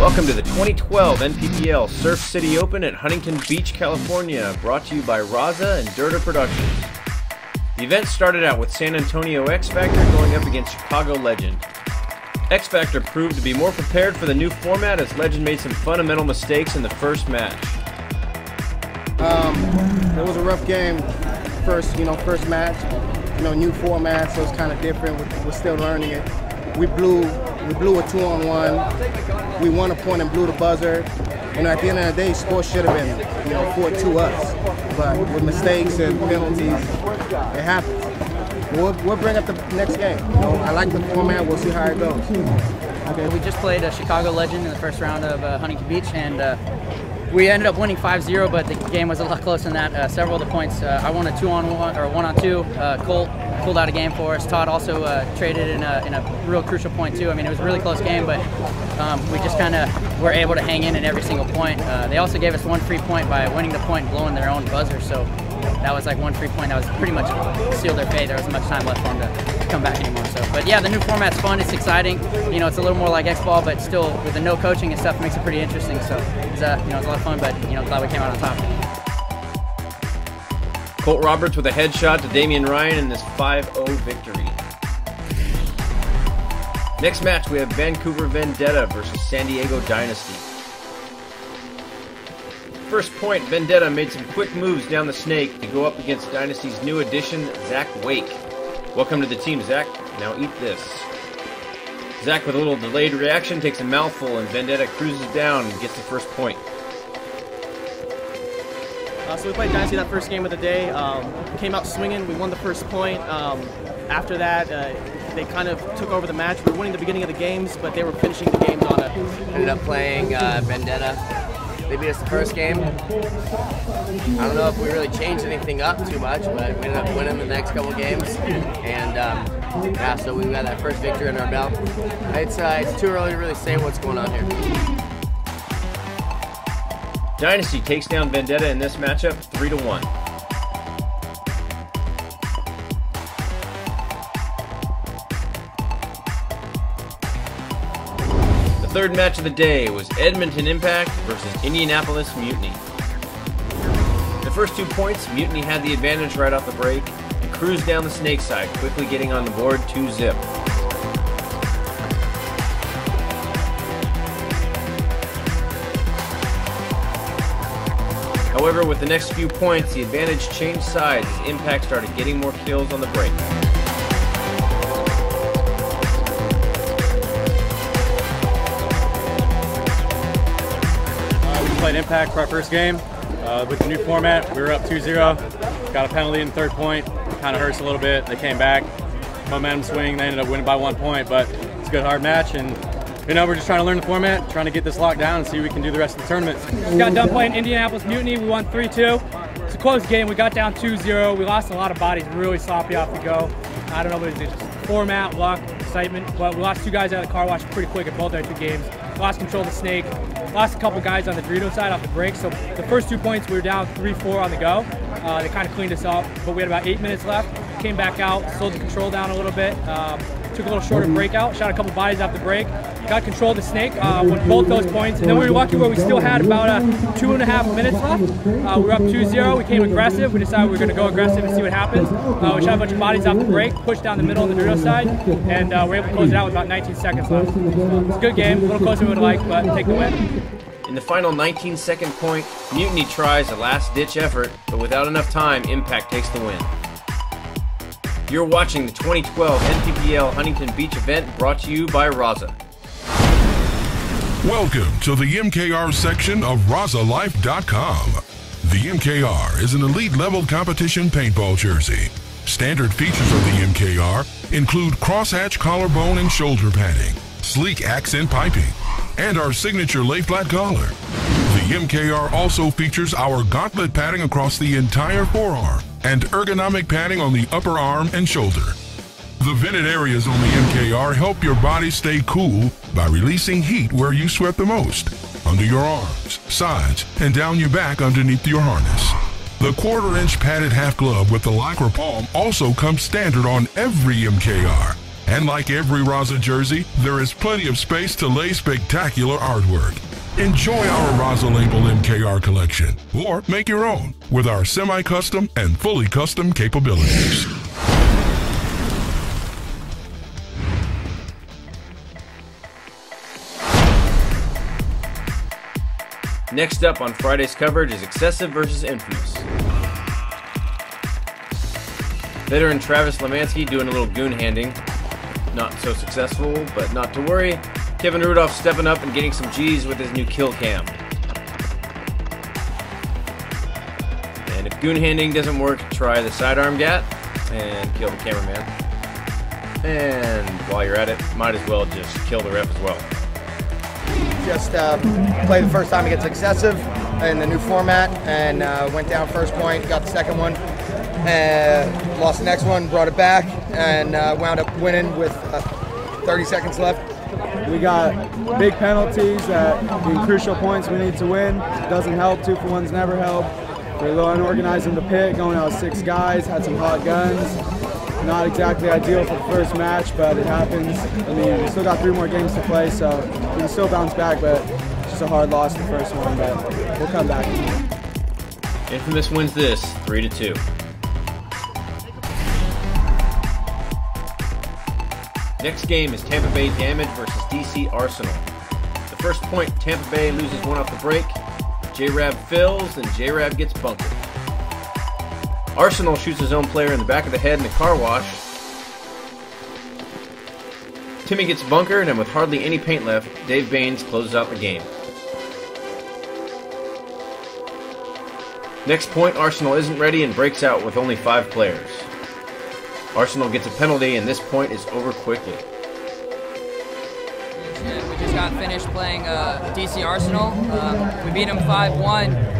Welcome to the 2012 NPPL Surf City Open at Huntington Beach, California, brought to you by Raza and Dirter Productions. The event started out with San Antonio X Factor going up against Chicago Legend. X Factor proved to be more prepared for the new format as Legend made some fundamental mistakes in the first match. It was a rough game, first match. New format, so it's kind of different. We're still learning it. We blew a 2-on-1. We won a point and blew the buzzer. At the end of the day, score should have been 4-2 us. But with mistakes and penalties, it happens. We'll bring up the next game. I like the format. We'll see how it goes. Okay. We just played Chicago Legend in the first round of Huntington Beach, and we ended up winning 5-0, but the game was a lot closer than that. Several of the points, I won a 2-on-1 or 1-on-2. Colt pulled out a game for us. Todd also traded in a real crucial point too. I mean, it was a really close game, but we just kind of were able to hang in every single point. They also gave us one free point by winning the point and blowing their own buzzer, so that was like one free point that was pretty much sealed their fate. There wasn't much time left for them to come back anymore. So, but yeah, the new format's fun. It's exciting. It's a little more like X-Ball, but still with the no coaching and stuff makes it pretty interesting. So it's it's a lot of fun, but glad we came out on top. Colt Roberts with a headshot to Damian Ryan in this 5-0 victory. Next match, we have Vancouver Vendetta versus San Diego Dynasty. First point, Vendetta made some quick moves down the snake to go up against Dynasty's new addition, Zach Wake. Welcome to the team, Zach. Now eat this. Zach, with a little delayed reaction, takes a mouthful, and Vendetta cruises down and gets the first point. So we played Dynasty that first game of the day. Came out swinging. We won the first point. After that, they kind of took over the match. We were winning the beginning of the games, but they were finishing the games on it. Ended up playing Vendetta. They beat us the first game. I don't know if we really changed anything up too much, but we ended up winning the next couple games. And yeah, so we got that first victory under our belt. It's too early to really say what's going on here. Dynasty takes down Vendetta in this matchup 3-1. The third match of the day was Edmonton Impact versus Indianapolis Mutiny. The first 2 points, Mutiny had the advantage right off the break and cruised down the snake side, quickly getting on the board 2-zip. However, with the next few points, the advantage changed sides as Impact started getting more kills on the break. We played Impact for our first game. With the new format, we were up 2-0. Got a penalty in the third point. Kind of hurts a little bit. They came back. Momentum swing. They ended up winning by 1 point, but it's a good hard match. And we're just trying to learn the format, trying to get this locked down and see what we can do the rest of the tournament. Just got done playing Indianapolis Mutiny. We won 3-2. It's a close game. We got down 2-0. We lost a lot of bodies, really sloppy off the go. I don't know if it's just format, luck, excitement, but we lost 2 guys out of the car wash pretty quick at both our 2 games. Lost control of the snake. Lost a couple guys on the Dorito side off the break. So the first 2 points, we were down 3-4 on the go. They kind of cleaned us up, but we had about 8 minutes left. Came back out, slowed the control down a little bit. Took a little shorter breakout, shot a couple bodies off the break, got control of the snake, won both those points, and then we were lucky where we still had about 2.5 minutes left. We were up 2-0, we came aggressive, we decided we were going to go aggressive and see what happens. We shot a bunch of bodies off the break, pushed down the middle on the Dorito side, and we were able to close it out with about 19 seconds left. So it's a good game, a little closer than we would like, but take the win. In the final 19-second point, Mutiny tries a last-ditch effort, but without enough time, Impact takes the win. You're watching the 2012 NPPL Huntington Beach event brought to you by Raza. Welcome to the MKR section of RazaLife.com. The MKR is an elite-level competition paintball jersey. Standard features of the MKR include crosshatch collarbone and shoulder padding, sleek accent piping, and our signature lay-flat collar. The MKR also features our gauntlet padding across the entire forearm and ergonomic padding on the upper arm and shoulder. The vented areas on the MKR help your body stay cool by releasing heat where you sweat the most, under your arms, sides, and down your back underneath your harness. The 1/4-inch padded half glove with the Lycra palm also comes standard on every MKR. And like every Raza jersey, there is plenty of space to lay spectacular artwork. Enjoy our Raza Label MKR collection, or make your own with our semi-custom and fully custom capabilities. Next up on Friday's coverage is Excessive versus Infamous. Veteran Travis Lemansky doing a little goon handing. Not so successful, but not to worry. Kevin Rudolph stepping up and getting some G's with his new kill cam. And if goon handing doesn't work, try the sidearm gat and kill the cameraman. And while you're at it, might as well just kill the ref as well. Just played the first time against Excessive in the new format, and went down first point, got the second one, lost the next one, brought it back, and wound up winning with 30 seconds left. We got big penalties in crucial points we need to win. It doesn't help, 2-for-1s never help. We're a little unorganized in the pit, going out 6 guys, had some hot guns. Not exactly ideal for the first match, but it happens. I mean, we still got 3 more games to play, so we can still bounce back, but it's just a hard loss the first one, but we'll come back. Infamous wins this 3-2. Next game is Tampa Bay Damage versus DC Arsenal. The first point, Tampa Bay loses one off the break. J-Rab fills, and J-Rab gets bunkered. Arsenal shoots his own player in the back of the head in the car wash. Timmy gets bunkered, and with hardly any paint left, Dave Baines closes out the game. Next point, Arsenal isn't ready and breaks out with only 5 players. Arsenal gets a penalty, and this point is over quickly. We just got finished playing DC Arsenal. We beat them 5-1.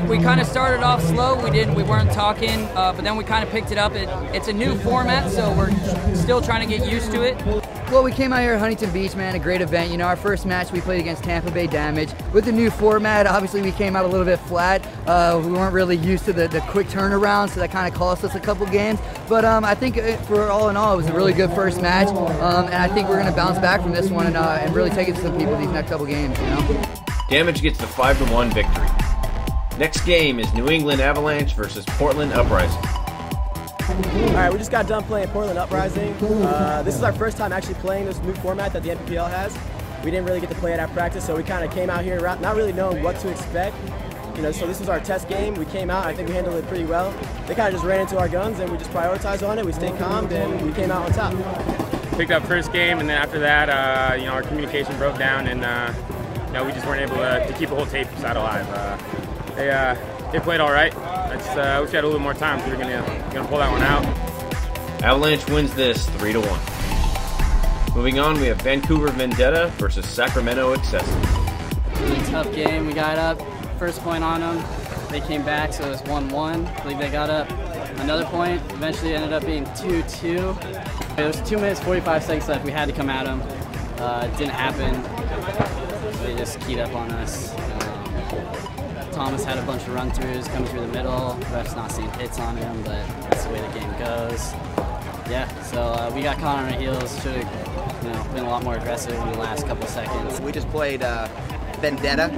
We kind of started off slow. We weren't talking, but then we kind of picked it up. It's a new format, so we're still trying to get used to it. Well, we came out here at Huntington Beach, man, a great event. You know, our first match we played against Tampa Bay Damage. With the new format, obviously we came out a little bit flat. We weren't really used to the quick turnaround, so that kind of cost us a couple games. But I think for all in all, it was a really good first match, and I think we're going to bounce back from this one and really take it to some people these next couple games, you know? Damage gets the 5-1 victory. Next game is New England Avalanche versus Portland Uprising. All right, we just got done playing Portland Uprising. This is our first time actually playing this new format that the NPPL has. We didn't really get to play it at practice, so we kind of came out here not really knowing what to expect. You know, so this was our test game. We came out, I think we handled it pretty well. They kind of just ran into our guns, and we just prioritized on it. We stayed calm, and we came out on top. Picked up first game, and then after that, you know, our communication broke down, and you know, we just weren't able to keep the whole tape side alive. They played all right. I wish we had a little more time. We were gonna pull that one out. Avalanche wins this 3-1. Moving on, we have Vancouver Vendetta versus Sacramento Excessive. Really tough game. We got up, first point on them. They came back, so it was 1-1. I believe they got up another point. Eventually ended up being 2-2. It was 2 minutes, 45 seconds left. We had to come at them. It didn't happen. They just keyed up on us. Thomas had a bunch of run-throughs coming through the middle. Ref's not seeing hits on him, but that's the way the game goes. Yeah, so we got caught on our heels. Should have, been a lot more aggressive in the last couple seconds. We just played Vendetta.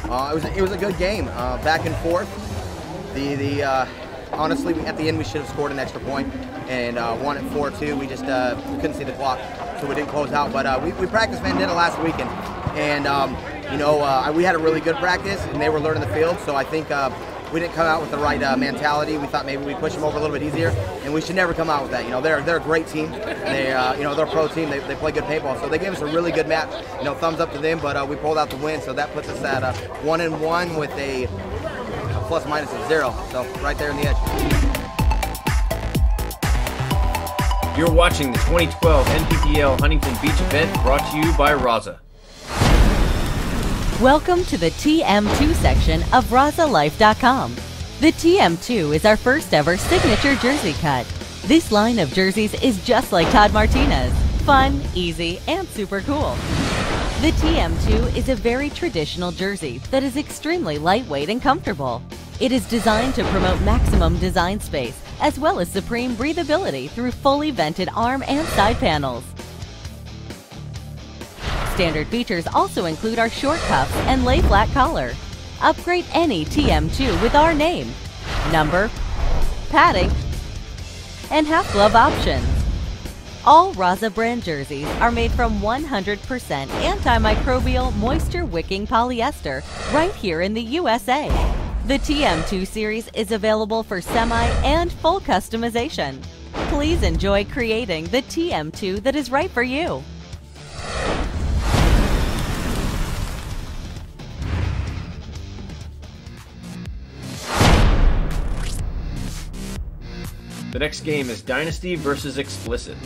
It was a good game, back and forth. Honestly, at the end we should have scored an extra point and won it 4-2. We just couldn't see the clock, so we didn't close out. But we practiced Vendetta last weekend, and we had a really good practice, and they were learning the field. So I think we didn't come out with the right mentality. We thought maybe we'd push them over a little bit easier, and we should never come out with that. You know, they're a great team. They're a pro team. They play good paintball, so they gave us a really good match. You know, thumbs up to them. But we pulled out the win, so that puts us at 1-1 with a plus-minus of 0. So right there in the edge. You're watching the 2012 NPPL Huntington Beach event brought to you by Raza. Welcome to the TM2 section of RazaLife.com. The TM2 is our first ever signature jersey cut. This line of jerseys is just like Todd Martinez. Fun, easy, and super cool. The TM2 is a very traditional jersey that is extremely lightweight and comfortable. It is designed to promote maximum design space as well as supreme breathability through fully vented arm and side panels. Standard features also include our short cuffs and lay-flat collar. Upgrade any TM2 with our name, number, padding, and half-glove options. All Raza brand jerseys are made from 100% antimicrobial, moisture-wicking polyester right here in the USA. The TM2 series is available for semi and full customization. Please enjoy creating the TM2 that is right for you. The next game is Dynasty versus Explicit.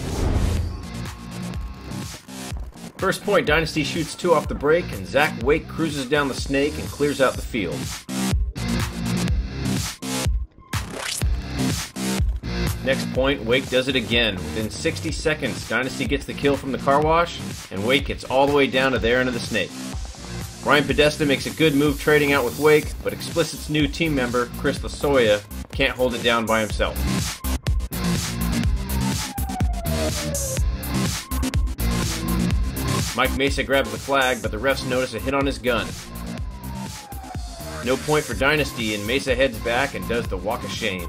First point, Dynasty shoots 2 off the break, and Zach Wake cruises down the snake and clears out the field. Next point, Wake does it again. Within 60 seconds, Dynasty gets the kill from the car wash, and Wake gets all the way down to their end of the snake. Ryan Podesta makes a good move trading out with Wake, but Explicit's new team member, Chris Lasoya, can't hold it down by himself. Mike Mesa grabs the flag, but the refs notice a hit on his gun. No point for Dynasty, and Mesa heads back and does the walk of shame.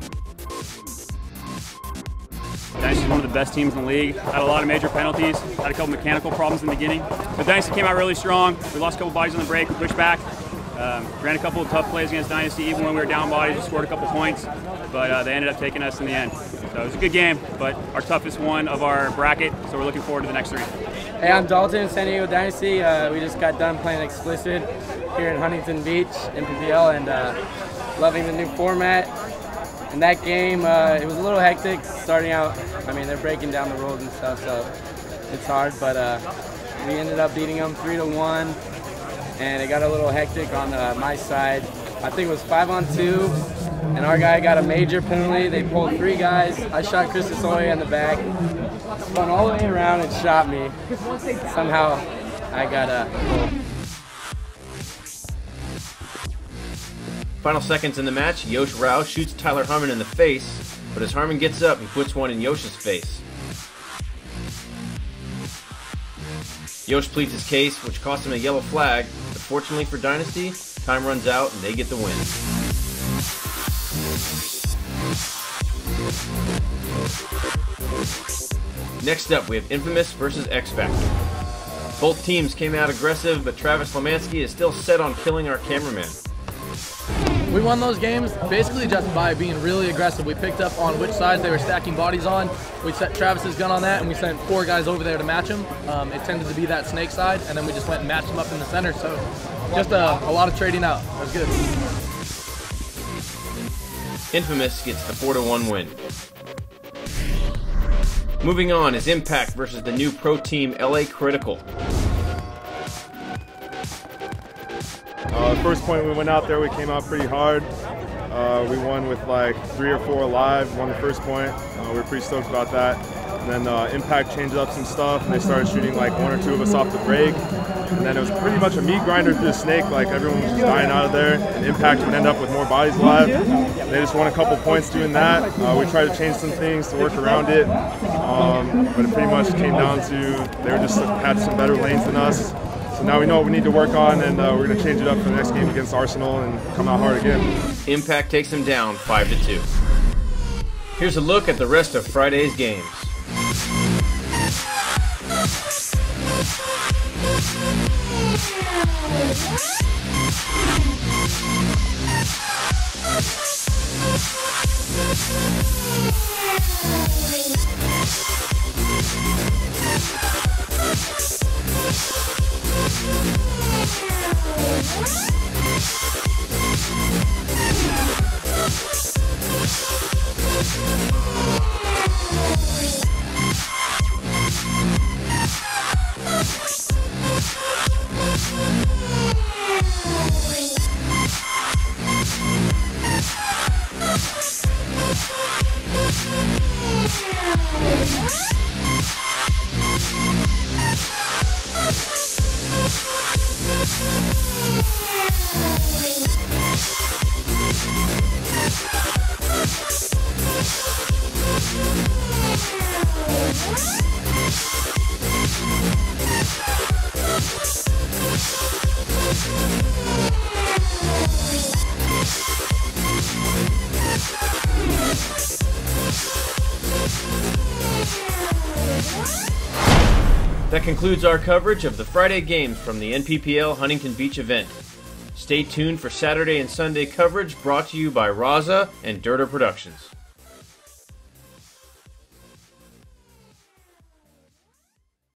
Dynasty's one of the best teams in the league. Had a lot of major penalties, had a couple mechanical problems in the beginning. But Dynasty came out really strong. We lost a couple bodies on the break, we pushed back. Ran a couple of tough plays against Dynasty, even when we were down bodies, we scored a couple points. But they ended up taking us in the end. So it was a good game, but our toughest one of our bracket, so we're looking forward to the next 3. Hey, I'm Dalton, San Diego Dynasty. We just got done playing Explicit here in Huntington Beach, MPPL, and loving the new format. In that game, it was a little hectic starting out. I mean, they're breaking down the rules and stuff, so it's hard, but we ended up beating them 3-1, and it got a little hectic on my side. I think it was 5-on-2. And our guy got a major penalty. They pulled 3 guys. I shot Chris Lasoya in the back. Spun all the way around and shot me. Somehow I got a goal. Final seconds in the match, Yosh Rao shoots Tyler Harmon in the face, but as Harmon gets up, he puts one in Yosh's face. Yosh pleads his case, which costs him a yellow flag, but fortunately for Dynasty, time runs out and they get the win. Next up, we have Infamous versus X Factor. Both teams came out aggressive, but Travis Lemansky is still set on killing our cameraman. We won those games basically just by being really aggressive. We picked up on which sides they were stacking bodies on. We set Travis's gun on that, and we sent 4 guys over there to match him. It tended to be that snake side, and then we just went and matched him up in the center. So just a lot of trading out. That was good. Infamous gets the 4-1 win. Moving on is Impact versus the new pro team LA Critical. First point we went out there, we came out pretty hard. We won with like 3 or 4 alive, won the first point. We were pretty stoked about that. And then Impact changed up some stuff, and they started shooting like 1 or 2 of us off the break. And then it was pretty much a meat grinder through the snake, like everyone was just dying out of there. And Impact would end up with more bodies alive. They just won a couple points doing that. We tried to change some things to work around it, but it pretty much came down to they were just had some better lanes than us. So now we know what we need to work on, and we're going to change it up for the next game against Arsenal and come out hard again. Impact takes them down 5-2. Here's a look at the rest of Friday's games. That concludes our coverage of the Friday games from the NPPL Huntington Beach event. Stay tuned for Saturday and Sunday coverage brought to you by Raza and Dirter Productions.